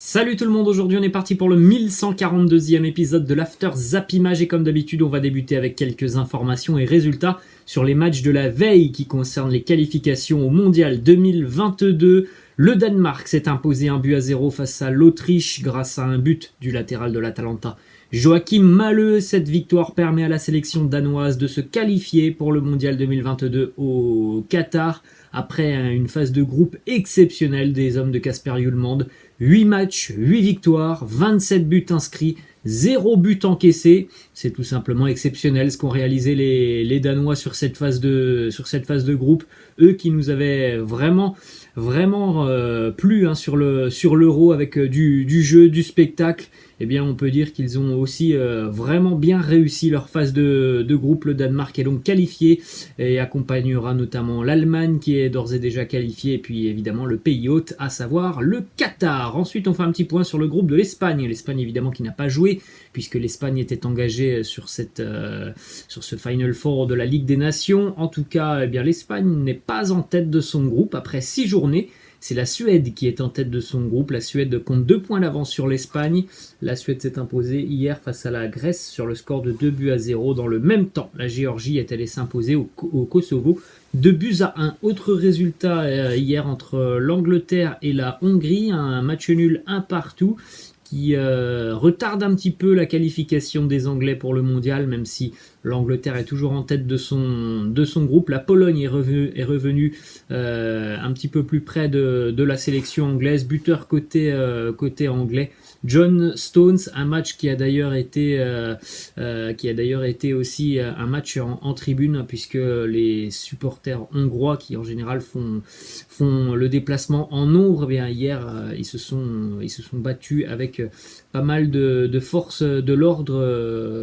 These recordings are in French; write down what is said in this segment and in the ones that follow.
Salut tout le monde, aujourd'hui on est parti pour le 1142e épisode de l'After Zappimage et comme d'habitude on va débuter avec quelques informations et résultats sur les matchs de la veille qui concernent les qualifications au Mondial 2022. Le Danemark s'est imposé 1-0 face à l'Autriche grâce à un but du latéral de l'Atalanta. Joachim Mahler, cette victoire permet à la sélection danoise de se qualifier pour le Mondial 2022 au Qatar après une phase de groupe exceptionnelle des hommes de Casper Hjulmand. 8 matchs, 8 victoires, 27 buts inscrits, 0 but encaissé. C'est tout simplement exceptionnel ce qu'ont réalisé les Danois sur cette phase de groupe. Eux qui nous avaient vraiment plu sur l'Euro avec du jeu, du spectacle. Eh bien, on peut dire qu'ils ont aussi vraiment bien réussi leur phase de groupe. Le Danemark est donc qualifié et accompagnera notamment l'Allemagne qui est d'ores et déjà qualifiée et puis évidemment le pays hôte, à savoir le Qatar. Ensuite, on fait un petit point sur le groupe de l'Espagne. L'Espagne évidemment qui n'a pas joué puisque l'Espagne était engagée sur ce Final Four de la Ligue des Nations. En tout cas, eh bien, l'Espagne n'est pas en tête de son groupe après 6 journées. C'est la Suède qui est en tête de son groupe. La Suède compte 2 points d'avance sur l'Espagne. La Suède s'est imposée hier face à la Grèce sur le score de 2-0. Dans le même temps, la Géorgie est allée s'imposer au Kosovo 2-1. Autre résultat hier entre l'Angleterre et la Hongrie. Un match nul 1 partout qui retarde un petit peu la qualification des Anglais pour le mondial, même si l'Angleterre est toujours en tête de son groupe. La Pologne est revenue un petit peu plus près de la sélection anglaise. Buteur côté anglais, John Stones, un match qui a d'ailleurs été aussi un match en tribune, puisque les supporters hongrois qui en général font le déplacement en nombre, eh bien hier ils se sont battus avec pas mal de forces de l'ordre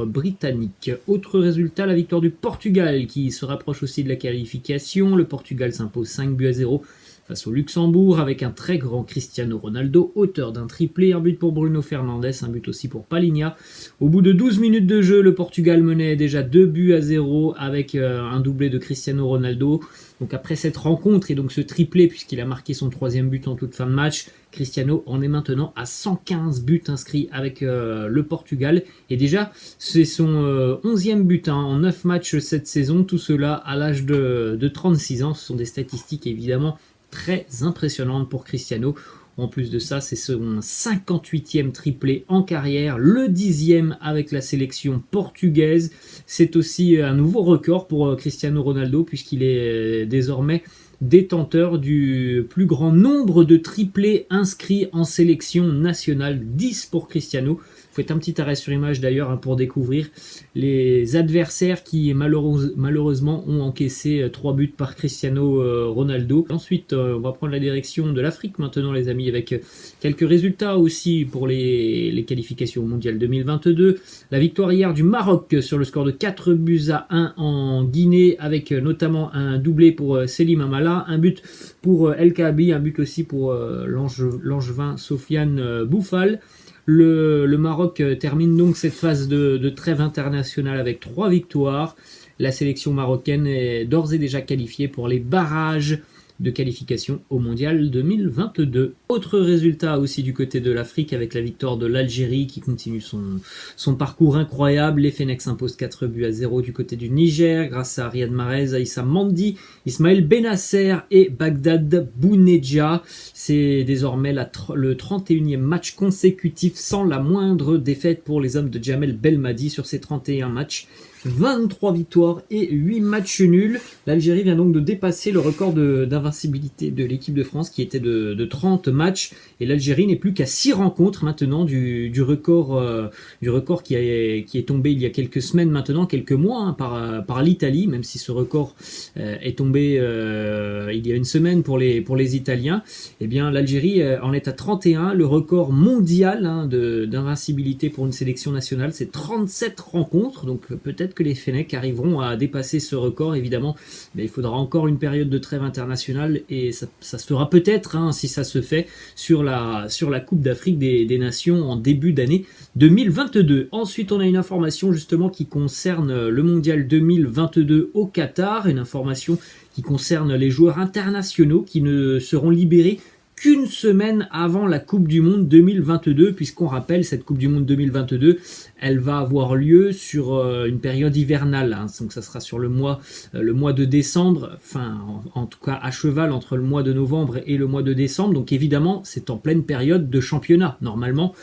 britannique. Autre résultat, la victoire du Portugal qui se rapproche aussi de la qualification. Le Portugal s'impose 5-0 face au Luxembourg avec un très grand Cristiano Ronaldo, auteur d'un triplé, un but pour Bruno Fernandes, un but aussi pour Palhinha. Au bout de 12 minutes de jeu, le Portugal menait déjà 2-0 avec un doublé de Cristiano Ronaldo. Donc après cette rencontre et donc ce triplé, puisqu'il a marqué son 3e but en toute fin de match, Cristiano en est maintenant à 115 buts inscrits avec le Portugal. Et déjà, c'est son 11e but en 9 matchs cette saison. Tout cela à l'âge de 36 ans. Ce sont des statistiques évidemment très impressionnantes pour Cristiano. En plus de ça, c'est son 58e triplé en carrière, le 10e avec la sélection portugaise. C'est aussi un nouveau record pour Cristiano Ronaldo puisqu'il est désormais détenteur du plus grand nombre de triplés inscrits en sélection nationale, 10 pour Cristiano. Faites un petit arrêt sur image d'ailleurs pour découvrir les adversaires qui malheureusement ont encaissé 3 buts par Cristiano Ronaldo. Ensuite, on va prendre la direction de l'Afrique maintenant les amis, avec quelques résultats aussi pour les qualifications au Mondial 2022. La victoire hier du Maroc sur le score de 4-1 en Guinée, avec notamment un doublé pour Selim Amala, un but pour El Kaabi, un but aussi pour l'Angevin Sofiane Boufal. Le Maroc termine donc cette phase de trêve internationale avec 3 victoires. La sélection marocaine est d'ores et déjà qualifiée pour les barrages de qualification au Mondial 2022. Autre résultat aussi du côté de l'Afrique avec la victoire de l'Algérie qui continue son parcours incroyable. Les Fennecs s'imposent 4-0 du côté du Niger grâce à Riyad Mahrez, Aïssa Mandi, Ismaël Benasser et Bagdad Bounedjah. C'est désormais le 31e match consécutif sans la moindre défaite pour les hommes de Djamel Belmadi sur ces 31 matchs. 23 victoires et 8 matchs nuls. L'Algérie vient donc de dépasser le record d'invincibilité de l'équipe de France qui était de 30 matchs. Et l'Algérie n'est plus qu'à 6 rencontres maintenant du record qui est tombé il y a quelques semaines maintenant, quelques mois par l'Italie, même si ce record est tombé il y a une semaine pour les Italiens. Eh bien l'Algérie en est à 31. Le record mondial d'invincibilité pour une sélection nationale, c'est 37 rencontres. Donc peut-être que les Fennecs arriveront à dépasser ce record, évidemment, mais il faudra encore une période de trêve internationale et ça se fera peut-être, si ça se fait, sur la Coupe d'Afrique des Nations en début d'année 2022. Ensuite, on a une information justement qui concerne le Mondial 2022 au Qatar, une information qui concerne les joueurs internationaux qui ne seront libérés qu'une semaine avant la Coupe du Monde 2022, puisqu'on rappelle, cette Coupe du Monde 2022, elle va avoir lieu sur une période hivernale, hein. Donc ça sera sur le mois de décembre, enfin en tout cas à cheval entre le mois de novembre et le mois de décembre, donc évidemment c'est en pleine période de championnat normalement,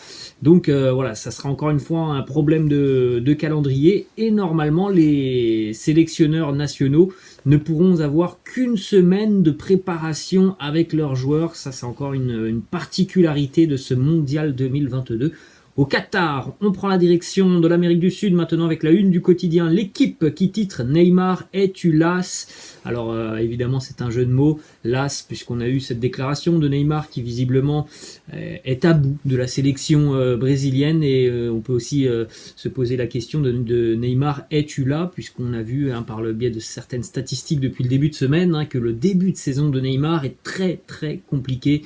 donc voilà, ça sera encore une fois un problème de calendrier, et normalement les sélectionneurs nationaux ne pourront avoir qu'une semaine de préparation avec leurs joueurs. Ça, c'est encore une particularité de ce mondial 2022. Au Qatar, on prend la direction de l'Amérique du Sud maintenant avec la une du quotidien L'équipe qui titre Neymar es-tu las? Alors évidemment c'est un jeu de mots, las, puisqu'on a eu cette déclaration de Neymar qui visiblement est à bout de la sélection brésilienne, et on peut aussi se poser la question de Neymar es-tu là, puisqu'on a vu par le biais de certaines statistiques depuis le début de semaine que le début de saison de Neymar est très très compliqué.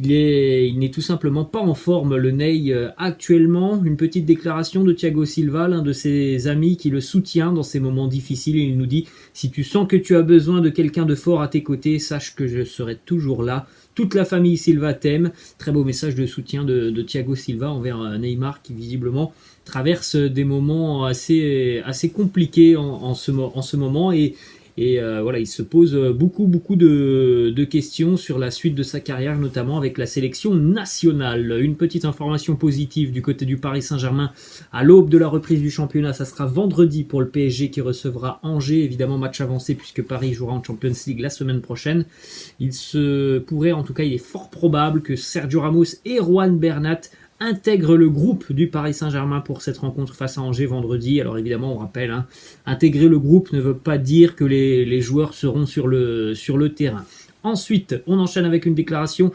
Il n'est tout simplement pas en forme, le Ney, actuellement. Une petite déclaration de Thiago Silva, l'un de ses amis qui le soutient dans ces moments difficiles, et il nous dit « Si tu sens que tu as besoin de quelqu'un de fort à tes côtés, sache que je serai toujours là. Toute la famille Silva t'aime ». Très beau message de soutien de Thiago Silva envers Neymar, qui visiblement traverse des moments assez compliqués en ce moment, et voilà, il se pose beaucoup de questions sur la suite de sa carrière, notamment avec la sélection nationale. Une petite information positive du côté du Paris Saint-Germain à l'aube de la reprise du championnat. Ça sera vendredi pour le PSG qui recevra Angers. Évidemment, match avancé puisque Paris jouera en Champions League la semaine prochaine. Il se pourrait, en tout cas, il est fort probable que Sergio Ramos et Juan Bernat intègre le groupe du Paris Saint-Germain pour cette rencontre face à Angers vendredi. Alors évidemment, on rappelle, intégrer le groupe ne veut pas dire que les joueurs seront sur le terrain. Ensuite, on enchaîne avec une déclaration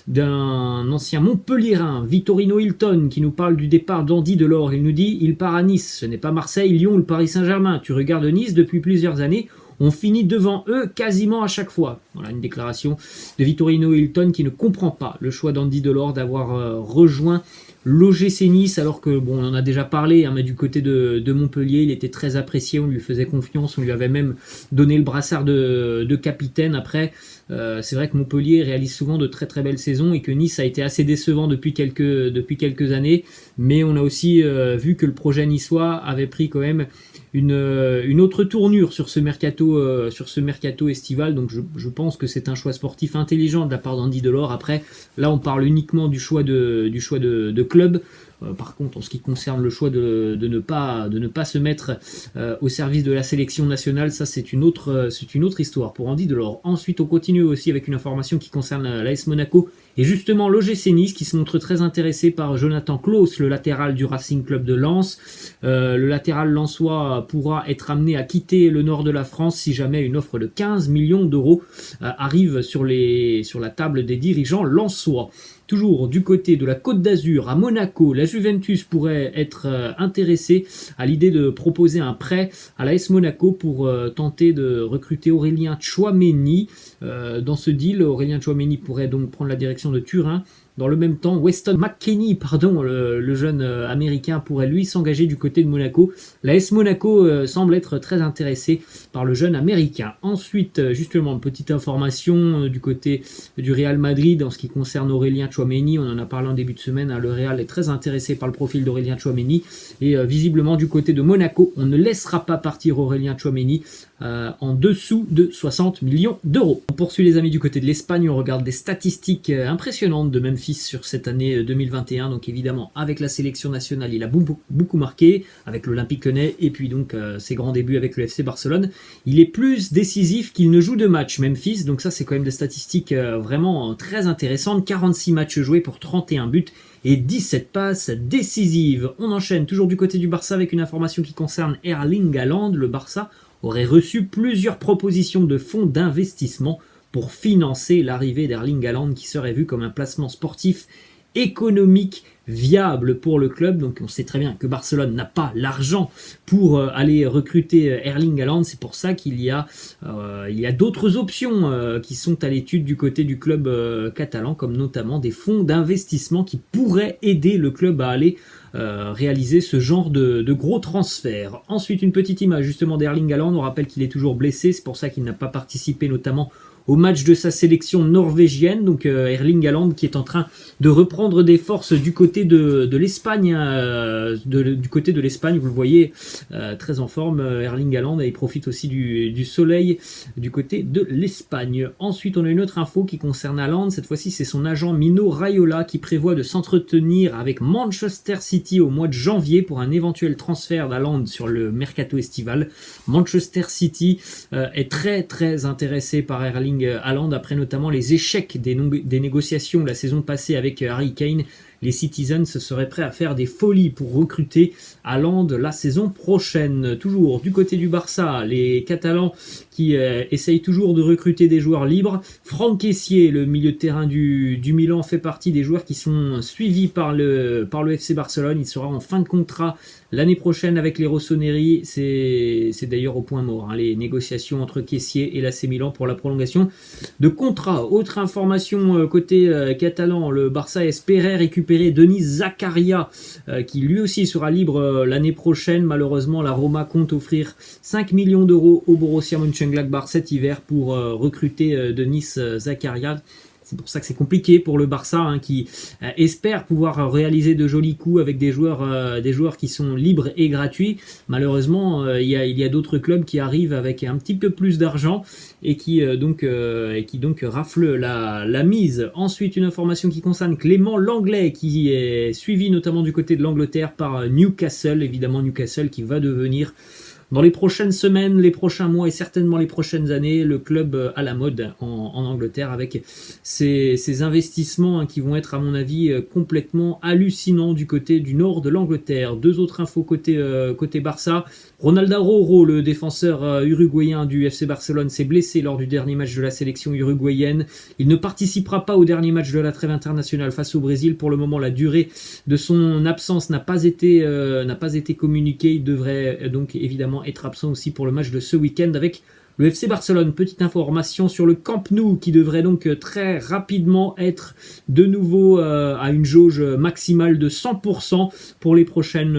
d'un ancien Montpellierin, Vitorino Hilton, qui nous parle du départ d'Andy Delors. Il nous dit « Il part à Nice, ce n'est pas Marseille, Lyon ou le Paris Saint-Germain. Tu regardes Nice depuis plusieurs années. On finit devant eux quasiment à chaque fois ». Voilà une déclaration de Vitorino Hilton qui ne comprend pas le choix d'Andy Delors d'avoir rejoint l'OGC Nice, alors que, bon, on en a déjà parlé, mais du côté de Montpellier, il était très apprécié, on lui faisait confiance, on lui avait même donné le brassard de capitaine. Après, c'est vrai que Montpellier réalise souvent de très très belles saisons, et que Nice a été assez décevant depuis quelques années, mais on a aussi vu que le projet niçois avait pris quand même une autre tournure sur ce mercato estival. Donc je pense que c'est un choix sportif intelligent de la part d'Andy Delors. Après, là on parle uniquement du choix de club. Par contre, en ce qui concerne le choix de ne pas se mettre au service de la sélection nationale, ça c'est une autre histoire pour Andy Delors. Ensuite, on continue aussi avec une information qui concerne l'AS Monaco, et justement l'OGC Nice qui se montre très intéressé par Jonathan Klaus, le latéral du Racing Club de Lens. Le latéral lensois pourra être amené à quitter le nord de la France si jamais une offre de 15 millions d'euros arrive sur la table des dirigeants lensois. Toujours du côté de la Côte d'Azur, à Monaco, la Juventus pourrait être intéressée à l'idée de proposer un prêt à l'AS Monaco pour tenter de recruter Aurélien Tchouaméni. Dans ce deal, Aurélien Tchouaméni pourrait donc prendre la direction de Turin. Dans le même temps, Weston McKennie, le jeune américain, pourrait lui s'engager du côté de Monaco. L'AS Monaco semble être très intéressé par le jeune américain. Ensuite, justement, une petite information du côté du Real Madrid en ce qui concerne Aurélien Tchouaméni. On en a parlé en début de semaine. Le Real est très intéressé par le profil d'Aurélien Tchouaméni. Et visiblement, du côté de Monaco, on ne laissera pas partir Aurélien Tchouaméni en dessous de 60 millions d'euros. On poursuit les amis du côté de l'Espagne. On regarde des statistiques impressionnantes de Memphis sur cette année 2021. Donc évidemment, avec la sélection nationale, il a beaucoup marqué avec l'Olympique Lyonnais, et puis donc ses grands débuts avec le FC Barcelone. Il est plus décisif qu'il ne joue de match, Memphis. Donc ça, c'est quand même des statistiques vraiment très intéressantes. 46 matchs joués pour 31 buts et 17 passes décisives. On enchaîne toujours du côté du Barça avec une information qui concerne Erling Haaland. Le Barça aurait reçu plusieurs propositions de fonds d'investissement pour financer l'arrivée d'Erling Haaland, qui serait vu comme un placement sportif économique viable pour le club. Donc on sait très bien que Barcelone n'a pas l'argent pour aller recruter Erling Haaland. C'est pour ça qu'il y a d'autres options qui sont à l'étude du côté du club catalan, comme notamment des fonds d'investissement qui pourraient aider le club à aller réaliser ce genre de gros transferts. Ensuite, une petite image justement d'Erling Haaland. On rappelle qu'il est toujours blessé, c'est pour ça qu'il n'a pas participé notamment au match de sa sélection norvégienne. Donc Erling Haaland qui est en train de reprendre des forces du côté de l'Espagne, du côté de l'Espagne, vous le voyez, très en forme Erling Haaland, et il profite aussi du soleil du côté de l'Espagne. Ensuite, on a une autre info qui concerne Haaland. Cette fois-ci, c'est son agent Mino Raiola qui prévoit de s'entretenir avec Manchester City au mois de janvier pour un éventuel transfert d'Haaland sur le mercato estival. Manchester City est très très intéressé par Erling Haaland après notamment les échecs des négociations la saison passée avec Harry Kane. Les Citizens seraient prêts à faire des folies pour recruter Haaland la saison prochaine. Toujours du côté du Barça, les Catalans qui essayent toujours de recruter des joueurs libres. Franck Kessié, le milieu de terrain du Milan, fait partie des joueurs qui sont suivis par le FC Barcelone. Il sera en fin de contrat l'année prochaine avec les Rossoneri. C'est d'ailleurs au point mort, hein, les négociations entre Kessié et l'AC Milan pour la prolongation de contrat. Autre information côté catalan, le Barça espérait récupérer Denis Zakaria qui lui aussi sera libre l'année prochaine. Malheureusement, la Roma compte offrir 5 millions d'euros au Borussia Mönchengladbach cet hiver pour recruter Denis Zakaria. C'est pour ça que c'est compliqué pour le Barça, hein, qui espère pouvoir réaliser de jolis coups avec des joueurs qui sont libres et gratuits. Malheureusement, il y a d'autres clubs qui arrivent avec un petit peu plus d'argent et qui donc raflent la mise. Ensuite, une information qui concerne Clément Langlais, qui est suivi notamment du côté de l'Angleterre par Newcastle. Évidemment, Newcastle qui va devenir, dans les prochaines semaines, les prochains mois et certainement les prochaines années, le club à la mode en Angleterre, avec ces investissements, hein, qui vont être à mon avis complètement hallucinants du côté du nord de l'Angleterre. Deux autres infos côté Barça. Ronaldo Araujo, le défenseur uruguayen du FC Barcelone, s'est blessé lors du dernier match de la sélection uruguayenne. Il ne participera pas au dernier match de la trêve internationale face au Brésil. Pour le moment, la durée de son absence n'a pas été communiquée. Il devrait donc évidemment être absent aussi pour le match de ce week-end avec le FC Barcelone. Petite information sur le Camp Nou qui devrait donc très rapidement être de nouveau à une jauge maximale de 100% pour les prochaines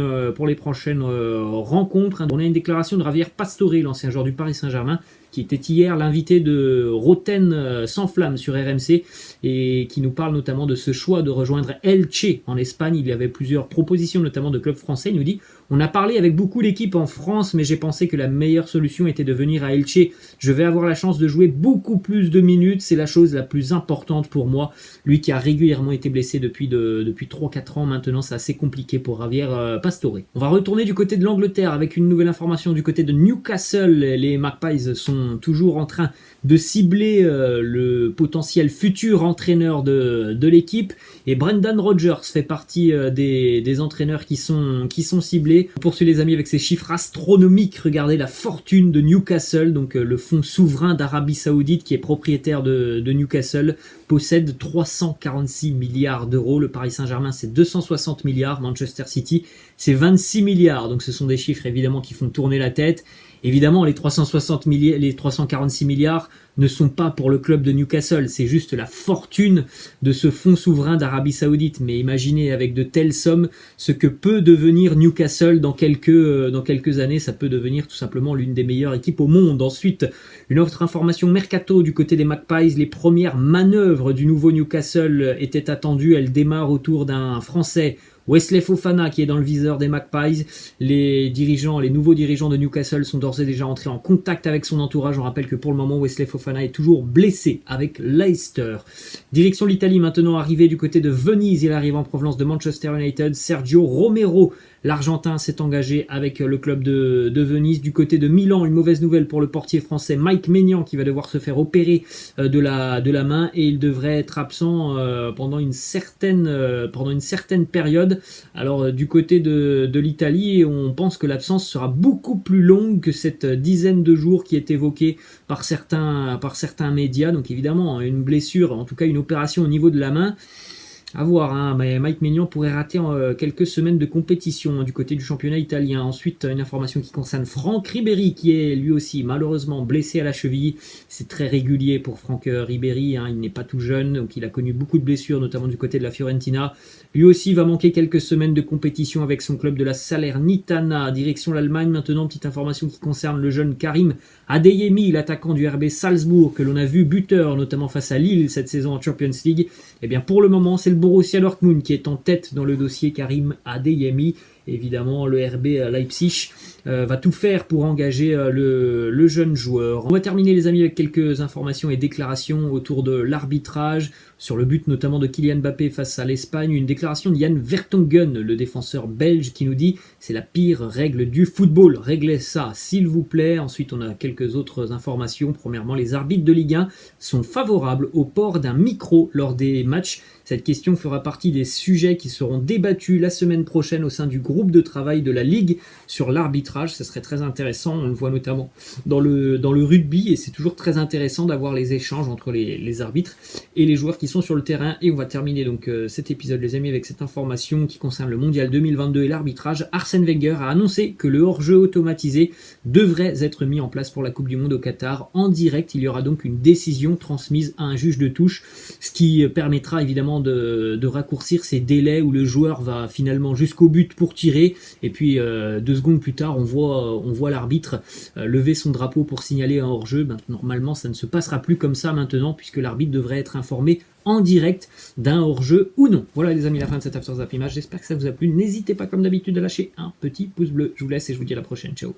rencontres. On a une déclaration de Javier Pastore, l'ancien joueur du Paris Saint-Germain, qui était hier l'invité de Roten sans flamme sur RMC et qui nous parle notamment de ce choix de rejoindre Elche en Espagne. Il y avait plusieurs propositions, notamment de clubs français. Il nous dit: on a parlé avec beaucoup d'équipes en France, mais j'ai pensé que la meilleure solution était de venir à Elche. Je vais avoir la chance de jouer beaucoup plus de minutes. C'est la chose la plus importante pour moi. Lui qui a régulièrement été blessé depuis 3-4 ans maintenant, c'est assez compliqué pour Javier Pastore. On va retourner du côté de l'Angleterre avec une nouvelle information du côté de Newcastle. Les Magpies sont toujours en train de cibler le potentiel futur entraîneur de l'équipe, et Brendan Rodgers fait partie des entraîneurs qui sont ciblés. On poursuit les amis avec ces chiffres astronomiques. Regardez la fortune de Newcastle, donc le fonds souverain d'Arabie Saoudite qui est propriétaire de Newcastle possède 346 milliards d'euros. Le Paris Saint-Germain c'est 260 milliards, Manchester City c'est 26 milliards, donc ce sont des chiffres évidemment qui font tourner la tête. Évidemment, les 346 milliards ne sont pas pour le club de Newcastle, c'est juste la fortune de ce fonds souverain d'Arabie Saoudite. Mais imaginez avec de telles sommes ce que peut devenir Newcastle dans quelques années. Ça peut devenir tout simplement l'une des meilleures équipes au monde. Ensuite, une autre information mercato du côté des Magpies. Les premières manœuvres du nouveau Newcastle étaient attendues. Elles démarrent autour d'un Français, Wesley Fofana, qui est dans le viseur des Magpies. Les nouveaux dirigeants de Newcastle sont d'ores et déjà entrés en contact avec son entourage. On rappelle que pour le moment, Wesley Fofana est toujours blessé avec Leicester. Direction l'Italie maintenant, arrivé du côté de Venise. Il arrive en provenance de Manchester United. Sergio Romero, l'Argentin, s'est engagé avec le club de Venise. Du côté de Milan, une mauvaise nouvelle pour le portier français Mike Maignan, qui va devoir se faire opérer de la main, et il devrait être absent pendant une certaine période. Alors du côté de l'Italie, on pense que l'absence sera beaucoup plus longue que cette dizaine de jours qui est évoquée par certains médias. Donc évidemment, une blessure, en tout cas une opération au niveau de la main, À voir, hein, mais Mike Maignan pourrait rater quelques semaines de compétition du côté du championnat italien. Ensuite, une information qui concerne Franck Ribéry, qui est lui aussi malheureusement blessé à la cheville. C'est très régulier pour Franck Ribéry, hein, il n'est pas tout jeune, donc il a connu beaucoup de blessures, notamment du côté de la Fiorentina. Lui aussi va manquer quelques semaines de compétition avec son club de la Salernitana. Direction l'Allemagne maintenant, petite information qui concerne le jeune Karim Adeyemi, l'attaquant du RB Salzbourg, que l'on a vu buteur, notamment face à Lille cette saison en Champions League. Eh bien pour le moment, c'est le Borussia Dortmund qui est en tête dans le dossier Karim Adeyemi. Évidemment, le RB Leipzig va tout faire pour engager le jeune joueur. On va terminer les amis avec quelques informations et déclarations autour de l'arbitrage, sur le but notamment de Kylian Mbappé face à l'Espagne. Une déclaration de Jan Vertonghen, le défenseur belge, qui nous dit « C'est la pire règle du football, réglez ça s'il vous plaît ». Ensuite, on a quelques autres informations. Premièrement, les arbitres de Ligue 1 sont favorables au port d'un micro lors des matchs. Cette question fera partie des sujets qui seront débattus la semaine prochaine au sein du groupe de travail de la Ligue sur l'arbitrage. Ce serait très intéressant, on le voit notamment dans le rugby, et c'est toujours très intéressant d'avoir les échanges entre les arbitres et les joueurs qui sont sur le terrain. Et on va terminer donc cet épisode les amis avec cette information qui concerne le Mondial 2022 et l'arbitrage. Arsène Wenger a annoncé que le hors-jeu automatisé devrait être mis en place pour la Coupe du Monde au Qatar en direct. Il y aura donc une décision transmise à un juge de touche, ce qui permettra évidemment de raccourcir ces délais où le joueur va finalement jusqu'au but pour tirer, et puis 2 secondes plus tard on voit l'arbitre lever son drapeau pour signaler un hors-jeu. Normalement ça ne se passera plus comme ça maintenant, puisque l'arbitre devrait être informé en direct d'un hors-jeu ou non. Voilà les amis, la fin de cette After Zap Image, j'espère que ça vous a plu. N'hésitez pas comme d'habitude à lâcher un petit pouce bleu. Je vous laisse et je vous dis à la prochaine, ciao.